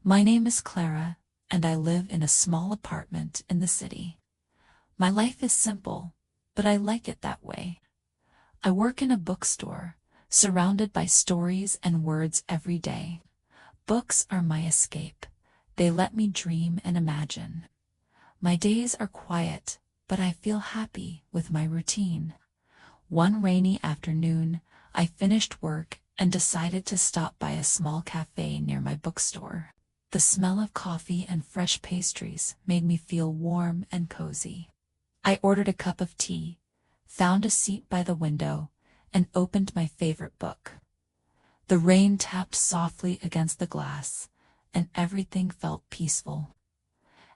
My name is Clara, and I live in a small apartment in the city. My life is simple, but I like it that way. I work in a bookstore, surrounded by stories and words every day. Books are my escape. They let me dream and imagine. My days are quiet, but I feel happy with my routine. One rainy afternoon, I finished work and decided to stop by a small cafe near my bookstore. The smell of coffee and fresh pastries made me feel warm and cozy. I ordered a cup of tea, found a seat by the window, and opened my favorite book. The rain tapped softly against the glass, and everything felt peaceful.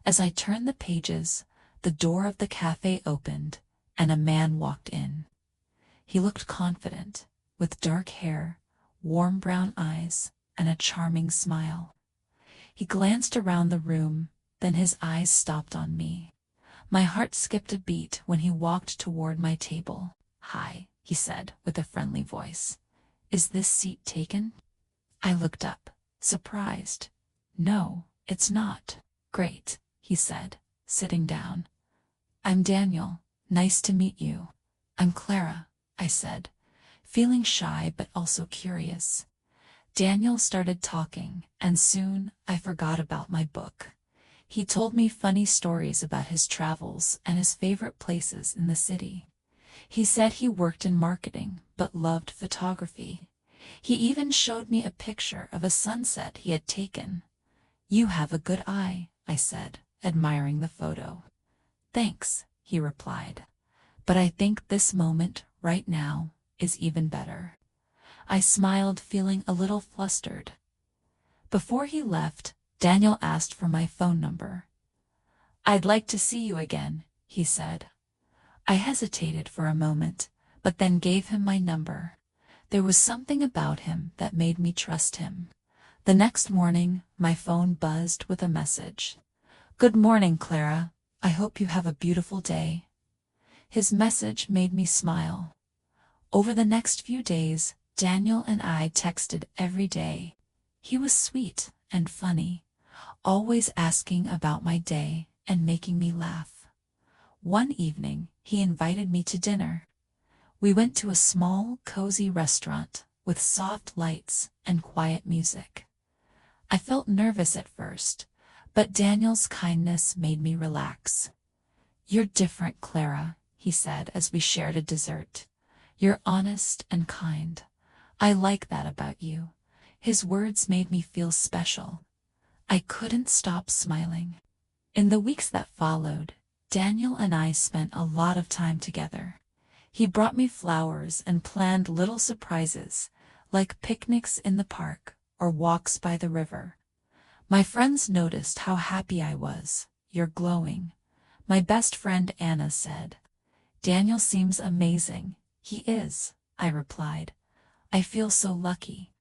As I turned the pages, the door of the cafe opened, and a man walked in. He looked confident, with dark hair, warm brown eyes, and a charming smile. He glanced around the room, then his eyes stopped on me. My heart skipped a beat when he walked toward my table. "Hi," he said with a friendly voice. "Is this seat taken?" I looked up, surprised. "No, it's not." "Great," he said, sitting down. "I'm Daniel. Nice to meet you." "I'm Clara," I said, feeling shy but also curious. Daniel started talking, and soon I forgot about my book. He told me funny stories about his travels and his favorite places in the city. He said he worked in marketing but loved photography. He even showed me a picture of a sunset he had taken. "You have a good eye," I said, admiring the photo. "Thanks," he replied. "But I think this moment, right now, is even better." I smiled, feeling a little flustered. Before he left, Daniel asked for my phone number. "I'd like to see you again," he said. I hesitated for a moment, but then gave him my number. There was something about him that made me trust him. The next morning, my phone buzzed with a message. "Good morning, Clara. I hope you have a beautiful day." His message made me smile. Over the next few days, Daniel and I texted every day. He was sweet and funny, always asking about my day and making me laugh. One evening, he invited me to dinner. We went to a small, cozy restaurant with soft lights and quiet music. I felt nervous at first, but Daniel's kindness made me relax. "You're different, Clara," he said as we shared a dessert. "You're honest and kind. I like that about you." His words made me feel special. I couldn't stop smiling. In the weeks that followed, Daniel and I spent a lot of time together. He brought me flowers and planned little surprises, like picnics in the park or walks by the river. My friends noticed how happy I was. "You're glowing," my best friend Anna said. "Daniel seems amazing." "He is," I replied. "I feel so lucky."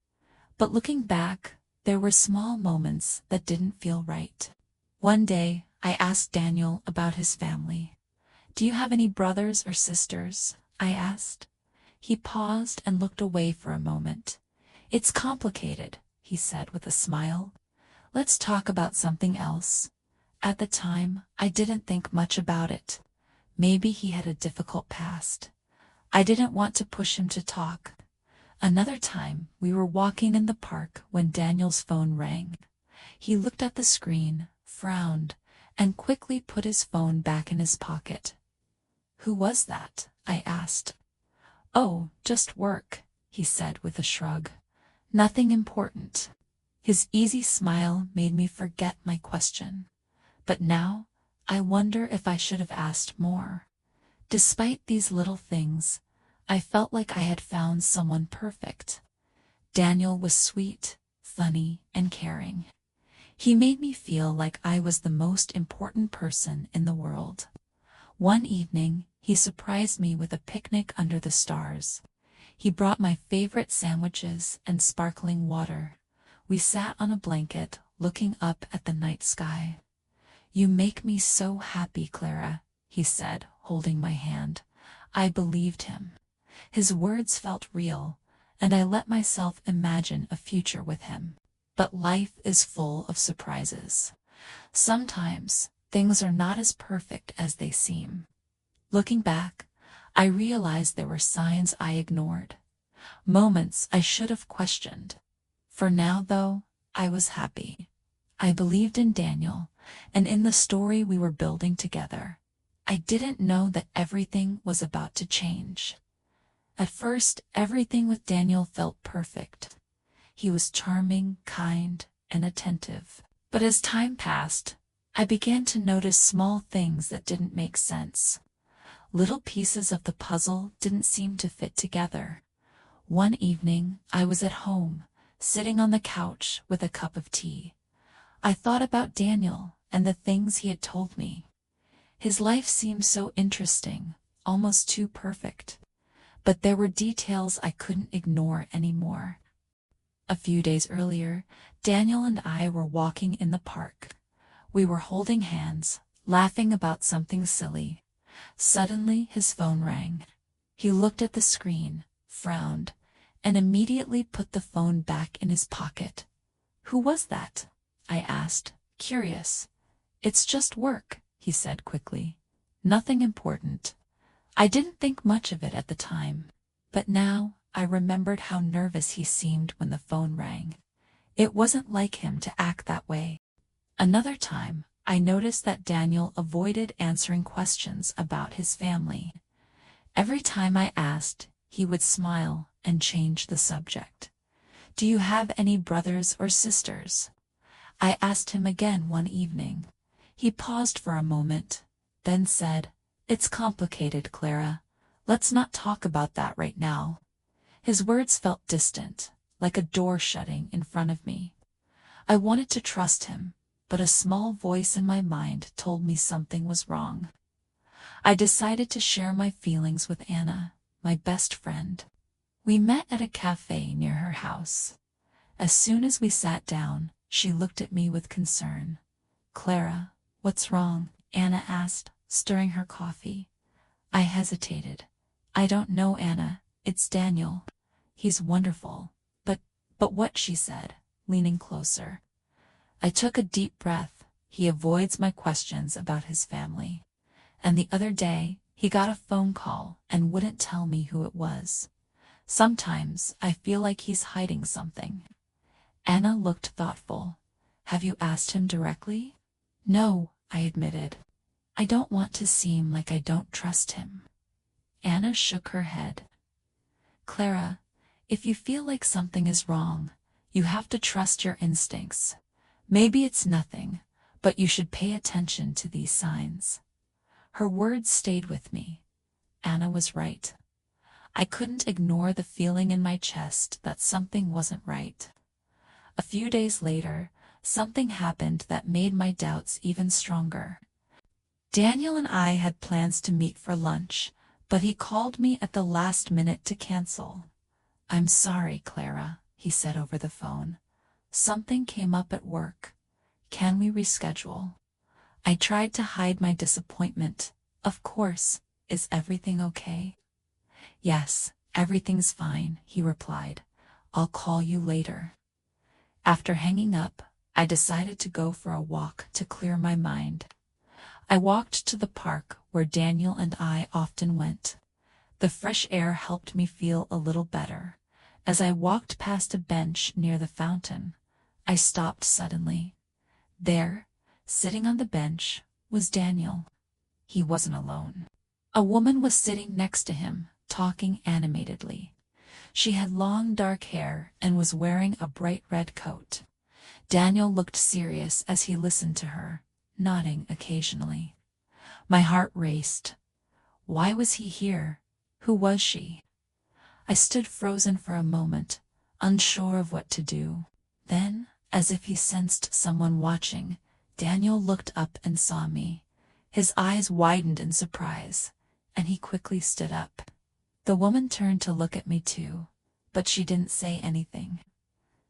But looking back, there were small moments that didn't feel right. One day, I asked Daniel about his family. "Do you have any brothers or sisters?" I asked. He paused and looked away for a moment. "It's complicated," he said with a smile. "Let's talk about something else." At the time, I didn't think much about it. Maybe he had a difficult past. I didn't want to push him to talk. Another time, we were walking in the park when Daniel's phone rang. He looked at the screen, frowned, and quickly put his phone back in his pocket. "Who was that?" I asked. "Oh, just work," he said with a shrug. "Nothing important." His easy smile made me forget my question. But now, I wonder if I should have asked more. Despite these little things, I felt like I had found someone perfect. Daniel was sweet, funny, and caring. He made me feel like I was the most important person in the world. One evening, he surprised me with a picnic under the stars. He brought my favorite sandwiches and sparkling water. We sat on a blanket, looking up at the night sky. "You make me so happy, Clara," he said, holding my hand. I believed him. His words felt real, and I let myself imagine a future with him. But life is full of surprises. Sometimes, things are not as perfect as they seem. Looking back, I realized there were signs I ignored, moments I should have questioned. For now, though, I was happy. I believed in Daniel, and in the story we were building together. I didn't know that everything was about to change. At first, everything with Daniel felt perfect. He was charming, kind, and attentive. But as time passed, I began to notice small things that didn't make sense. Little pieces of the puzzle didn't seem to fit together. One evening, I was at home, sitting on the couch with a cup of tea. I thought about Daniel and the things he had told me. His life seemed so interesting, almost too perfect. But there were details I couldn't ignore anymore. A few days earlier, Daniel and I were walking in the park. We were holding hands, laughing about something silly. Suddenly, his phone rang. He looked at the screen, frowned, and immediately put the phone back in his pocket. "Who was that?" I asked, curious. "It's just work," he said quickly. "Nothing important." I didn't think much of it at the time, but now I remembered how nervous he seemed when the phone rang. It wasn't like him to act that way. Another time, I noticed that Daniel avoided answering questions about his family. Every time I asked, he would smile and change the subject. "Do you have any brothers or sisters?" I asked him again one evening. He paused for a moment, then said, "It's complicated, Clara. Let's not talk about that right now." His words felt distant, like a door shutting in front of me. I wanted to trust him, but a small voice in my mind told me something was wrong. I decided to share my feelings with Anna, my best friend. We met at a cafe near her house. As soon as we sat down, she looked at me with concern. "Clara, what's wrong?" Anna asked, stirring her coffee. I hesitated. "I don't know, Anna. It's Daniel. He's wonderful." But what?" she said, leaning closer. I took a deep breath. "He avoids my questions about his family. And the other day, he got a phone call and wouldn't tell me who it was. Sometimes I feel like he's hiding something." Anna looked thoughtful. "Have you asked him directly?" "No," I admitted. "I don't want to seem like I don't trust him." Anna shook her head. "Clara, if you feel like something is wrong, you have to trust your instincts. Maybe it's nothing, but you should pay attention to these signs." Her words stayed with me. Anna was right. I couldn't ignore the feeling in my chest that something wasn't right. A few days later, something happened that made my doubts even stronger. Daniel and I had plans to meet for lunch, but he called me at the last minute to cancel. "I'm sorry, Clara," he said over the phone. "Something came up at work. Can we reschedule?" I tried to hide my disappointment. "Of course. Is everything okay?" "Yes, everything's fine," he replied. "I'll call you later." After hanging up, I decided to go for a walk to clear my mind. I walked to the park where Daniel and I often went. The fresh air helped me feel a little better. As I walked past a bench near the fountain, I stopped suddenly. There, sitting on the bench, was Daniel. He wasn't alone. A woman was sitting next to him, talking animatedly. She had long dark hair and was wearing a bright red coat. Daniel looked serious as he listened to her, nodding occasionally. My heart raced. Why was he here? Who was she? I stood frozen for a moment, unsure of what to do. Then, as if he sensed someone watching, Daniel looked up and saw me. His eyes widened in surprise, and he quickly stood up. The woman turned to look at me too, but she didn't say anything.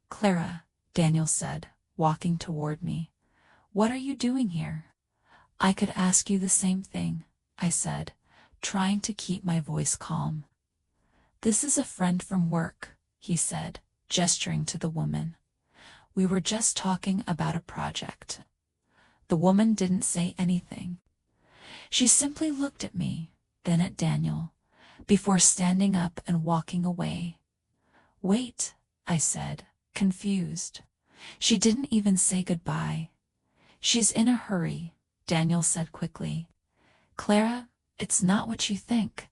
"Clara," Daniel said, walking toward me. "What are you doing here?" "I could ask you the same thing," I said, trying to keep my voice calm. "This is a friend from work," he said, gesturing to the woman. We were just talking about a project. The woman didn't say anything. She simply looked at me, then at Daniel, before standing up and walking away. Wait, I said, confused. She didn't even say goodbye. She's in a hurry, Daniel said quickly. Clara, it's not what you think.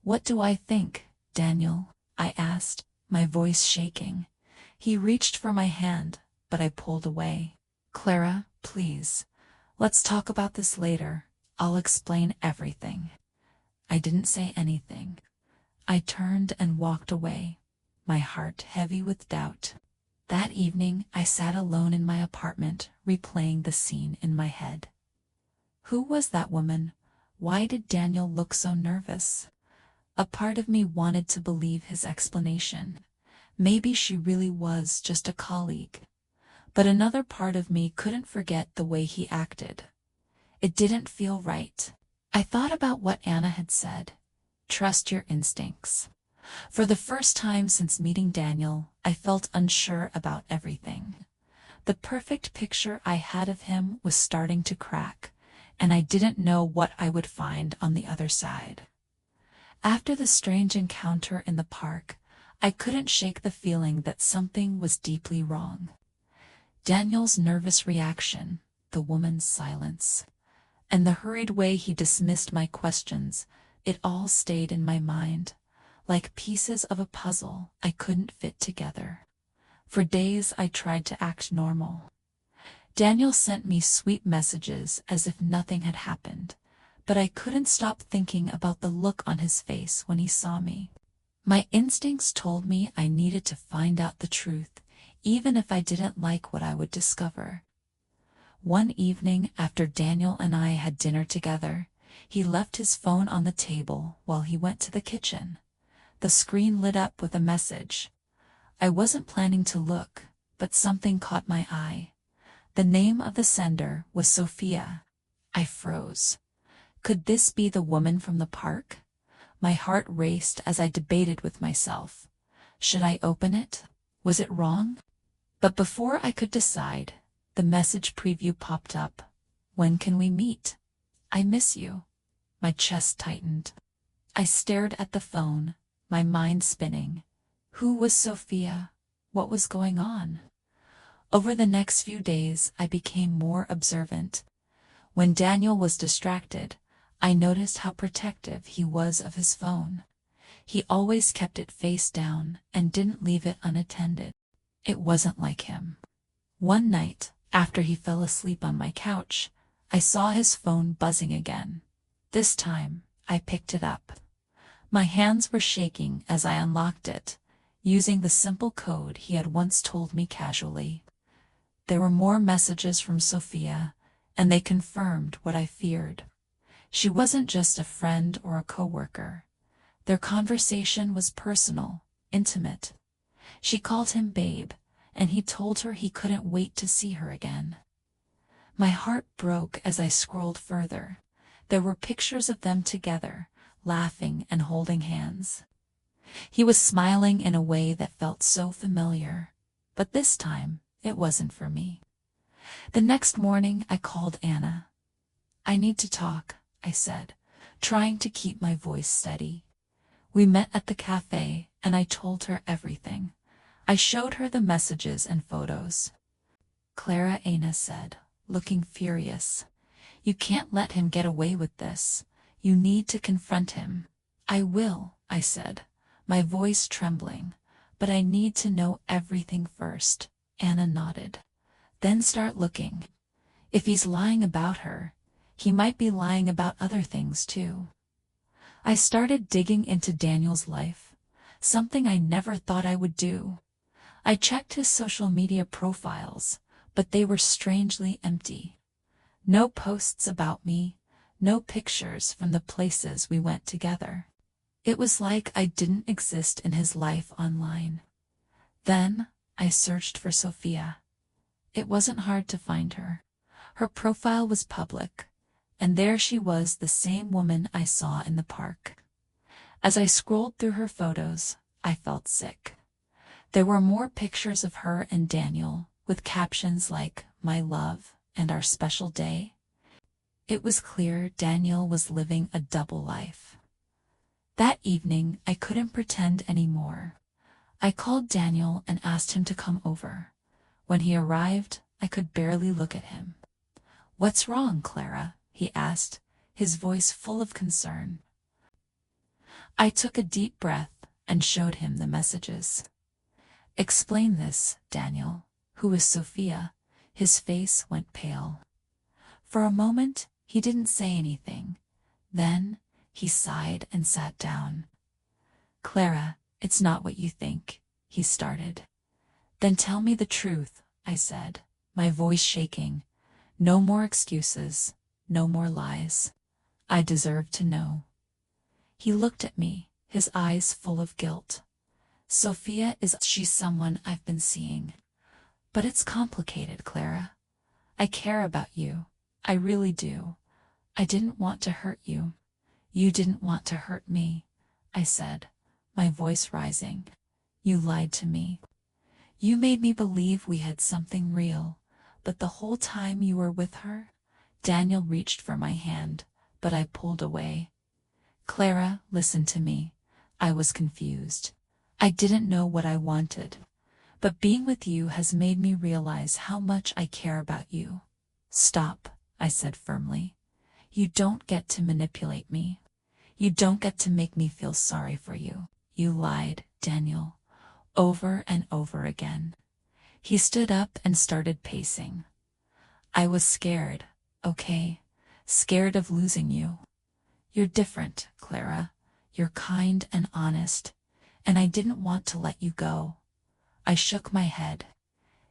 What do I think, Daniel? I asked, my voice shaking. He reached for my hand, but I pulled away. Clara, please. Let's talk about this later. I'll explain everything. I didn't say anything. I turned and walked away, my heart heavy with doubt. That evening, I sat alone in my apartment, replaying the scene in my head. Who was that woman? Why did Daniel look so nervous? A part of me wanted to believe his explanation. Maybe she really was just a colleague. But another part of me couldn't forget the way he acted. It didn't feel right. I thought about what Anna had said. Trust your instincts. For the first time since meeting Daniel, I felt unsure about everything. The perfect picture I had of him was starting to crack, and I didn't know what I would find on the other side. After the strange encounter in the park, I couldn't shake the feeling that something was deeply wrong. Daniel's nervous reaction, the woman's silence, and the hurried way he dismissed my questions, it all stayed in my mind, like pieces of a puzzle I couldn't fit together. For days I tried to act normal. Daniel sent me sweet messages as if nothing had happened, but I couldn't stop thinking about the look on his face when he saw me. My instincts told me I needed to find out the truth, even if I didn't like what I would discover. One evening after Daniel and I had dinner together, he left his phone on the table while he went to the kitchen. The screen lit up with a message. I wasn't planning to look, but something caught my eye. The name of the sender was Sophia. I froze. Could this be the woman from the park? My heart raced as I debated with myself. Should I open it? Was it wrong? But before I could decide, the message preview popped up. When can we meet? I miss you. My chest tightened. I stared at the phone, my mind spinning. Who was Sophia? What was going on? Over the next few days, I became more observant. When Daniel was distracted, I noticed how protective he was of his phone. He always kept it face down and didn't leave it unattended. It wasn't like him. One night, after he fell asleep on my couch, I saw his phone buzzing again. This time, I picked it up. My hands were shaking as I unlocked it, using the simple code he had once told me casually. There were more messages from Sophia, and they confirmed what I feared. She wasn't just a friend or a coworker. Their conversation was personal, intimate. She called him babe, and he told her he couldn't wait to see her again. My heart broke as I scrolled further. There were pictures of them together, laughing and holding hands. He was smiling in a way that felt so familiar, but this time it wasn't for me. The next morning I called Anna. I need to talk, I said, trying to keep my voice steady. We met at the cafe, and I told her everything. I showed her the messages and photos. Clara, Anna said, looking furious. You can't let him get away with this. You need to confront him. I will, I said, my voice trembling. But I need to know everything first. Anna nodded. Then start looking. If he's lying about her, he might be lying about other things too. I started digging into Daniel's life, something I never thought I would do. I checked his social media profiles, but they were strangely empty. No posts about me, no pictures from the places we went together. It was like I didn't exist in his life online. Then I searched for Sophia. It wasn't hard to find her. Her profile was public, and there she was, the same woman I saw in the park. As I scrolled through her photos, I felt sick. There were more pictures of her and Daniel, with captions like "My love" and "Our special day." It was clear Daniel was living a double life. That evening, I couldn't pretend anymore. I called Daniel and asked him to come over. When he arrived, I could barely look at him. "What's wrong, Clara?" he asked, his voice full of concern. I took a deep breath and showed him the messages. "Explain this, Daniel. Who is Sophia?" His face went pale. For a moment, he didn't say anything. Then, he sighed and sat down. "Clara, it's not what you think," he started. "Then tell me the truth," I said, my voice shaking. "No more excuses, no more lies. I deserve to know." He looked at me, his eyes full of guilt. She's someone I've been seeing. But it's complicated, Clara. I care about you. I really do. I didn't want to hurt you. You didn't want to hurt me," I said, my voice rising. "You lied to me. You made me believe we had something real, but the whole time you were with her." Daniel reached for my hand, but I pulled away. "Clara, listen to me." I was confused. I didn't know what I wanted. "But being with you has made me realize how much I care about you." "Stop," I said firmly. "You don't get to manipulate me. You don't get to make me feel sorry for you. You lied, Daniel, over and over again." He stood up and started pacing. "I was scared, okay? Scared of losing you. You're different, Clara. You're kind and honest, and I didn't want to let you go." I shook my head.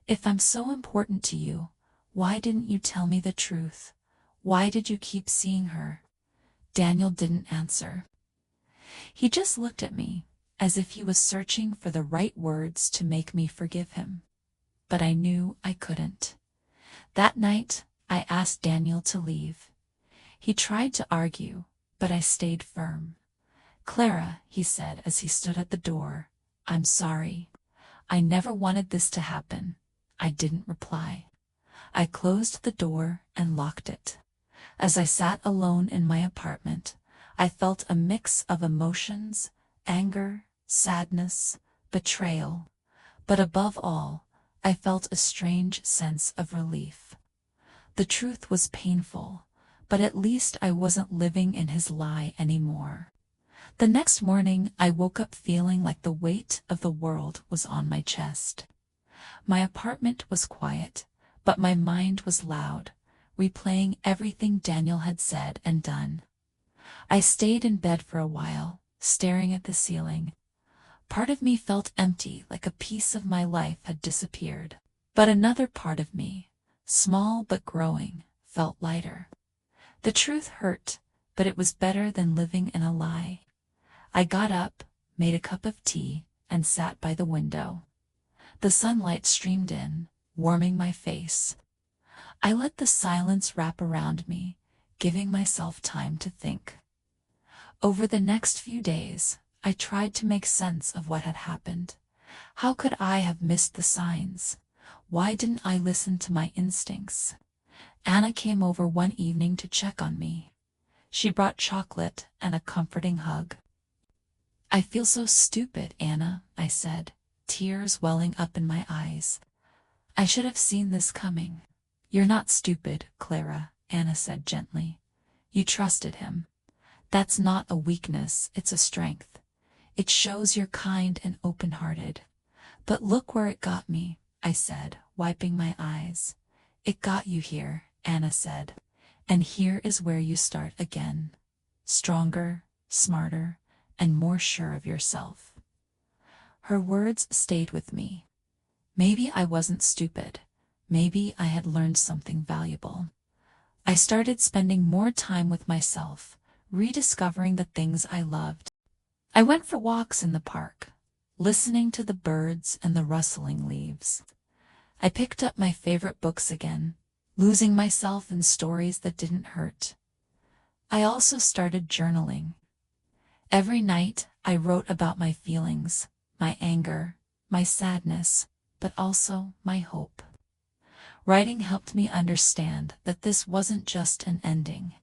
"If I'm so important to you, why didn't you tell me the truth? Why did you keep seeing her?" Daniel didn't answer. He just looked at me, as if he was searching for the right words to make me forgive him. But I knew I couldn't. That night, I asked Daniel to leave. He tried to argue, but I stayed firm. "Clara," he said as he stood at the door, "I'm sorry. I never wanted this to happen." I didn't reply. I closed the door and locked it. As I sat alone in my apartment, I felt a mix of emotions: anger, sadness, betrayal. But above all, I felt a strange sense of relief. The truth was painful, but at least I wasn't living in his lie anymore. The next morning, I woke up feeling like the weight of the world was on my chest. My apartment was quiet, but my mind was loud, replaying everything Daniel had said and done. I stayed in bed for a while, staring at the ceiling. Part of me felt empty, like a piece of my life had disappeared. But another part of me, small but growing, felt lighter. The truth hurt, but it was better than living in a lie. I got up, made a cup of tea, and sat by the window. The sunlight streamed in, warming my face. I let the silence wrap around me, giving myself time to think. Over the next few days, I tried to make sense of what had happened. How could I have missed the signs? Why didn't I listen to my instincts? Anna came over one evening to check on me. She brought chocolate and a comforting hug. "I feel so stupid, Anna," I said, tears welling up in my eyes. "I should have seen this coming." "You're not stupid, Clara," Anna said gently. "You trusted him. That's not a weakness, it's a strength. It shows you're kind and open-hearted." "But look where it got me," I said, wiping my eyes. "It got you here," Anna said. "And here is where you start again. Stronger, smarter, and more sure of yourself." Her words stayed with me. Maybe I wasn't stupid. Maybe I had learned something valuable. I started spending more time with myself, rediscovering the things I loved. I went for walks in the park, listening to the birds and the rustling leaves. I picked up my favorite books again, losing myself in stories that didn't hurt. I also started journaling. Every night, I wrote about my feelings, my anger, my sadness, but also my hope. Writing helped me understand that this wasn't just an ending.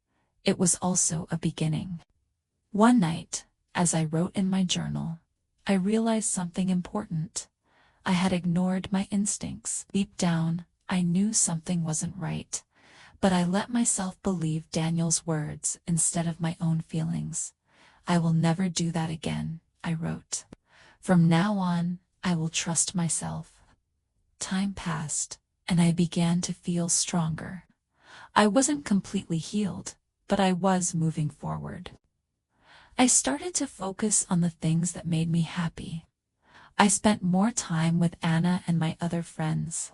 It was also a beginning. One night, as I wrote in my journal, I realized something important. I had ignored my instincts. Deep down, I knew something wasn't right, but I let myself believe Daniel's words instead of my own feelings. I will never do that again, I wrote. From now on, I will trust myself. Time passed, and I began to feel stronger. I wasn't completely healed, but I was moving forward. I started to focus on the things that made me happy. I spent more time with Anna and my other friends.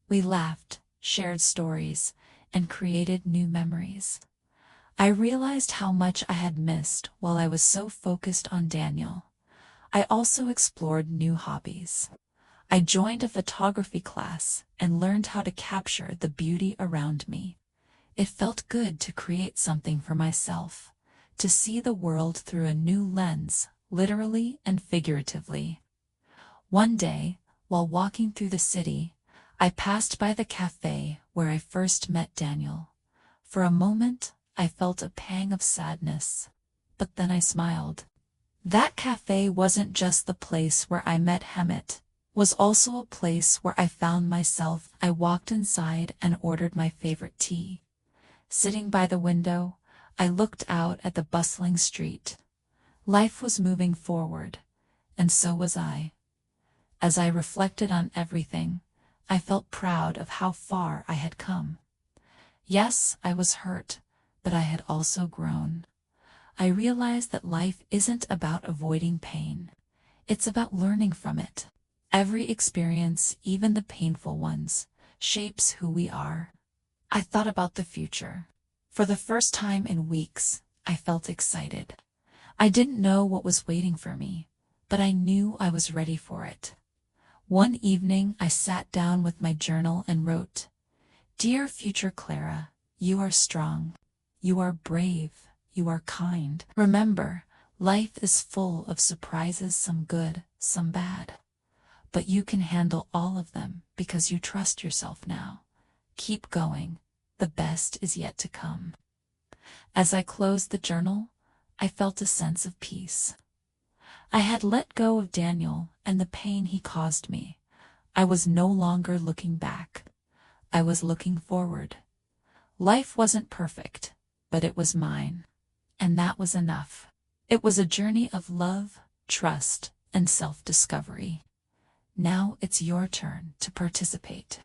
We laughed, shared stories, and created new memories. I realized how much I had missed while I was so focused on Daniel. I also explored new hobbies. I joined a photography class and learned how to capture the beauty around me. It felt good to create something for myself, to see the world through a new lens, literally and figuratively. One day, while walking through the city, I passed by the cafe where I first met Daniel. For a moment, I felt a pang of sadness, but then I smiled. That cafe wasn't just the place where I met Hemet, was also a place where I found myself. I walked inside and ordered my favorite tea. Sitting by the window, I looked out at the bustling street. Life was moving forward, and so was I. As I reflected on everything, I felt proud of how far I had come. Yes, I was hurt, but I had also grown. I realized that life isn't about avoiding pain. It's about learning from it. Every experience, even the painful ones, shapes who we are. I thought about the future. For the first time in weeks, I felt excited. I didn't know what was waiting for me, but I knew I was ready for it. One evening, I sat down with my journal and wrote, "Dear future Clara, you are strong. You are brave. You are kind. Remember, life is full of surprises, some good, some bad. But you can handle all of them because you trust yourself now. Keep going. The best is yet to come." As I closed the journal, I felt a sense of peace. I had let go of Daniel and the pain he caused me. I was no longer looking back. I was looking forward. Life wasn't perfect, but it was mine. And that was enough. It was a journey of love, trust, and self-discovery. Now it's your turn to participate.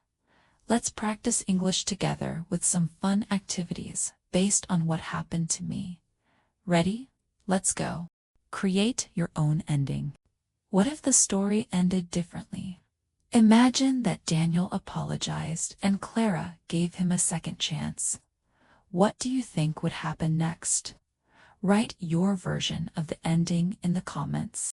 Let's practice English together with some fun activities based on what happened to me. Ready? Let's go. Create your own ending. What if the story ended differently? Imagine that Daniel apologized and Clara gave him a second chance. What do you think would happen next? Write your version of the ending in the comments.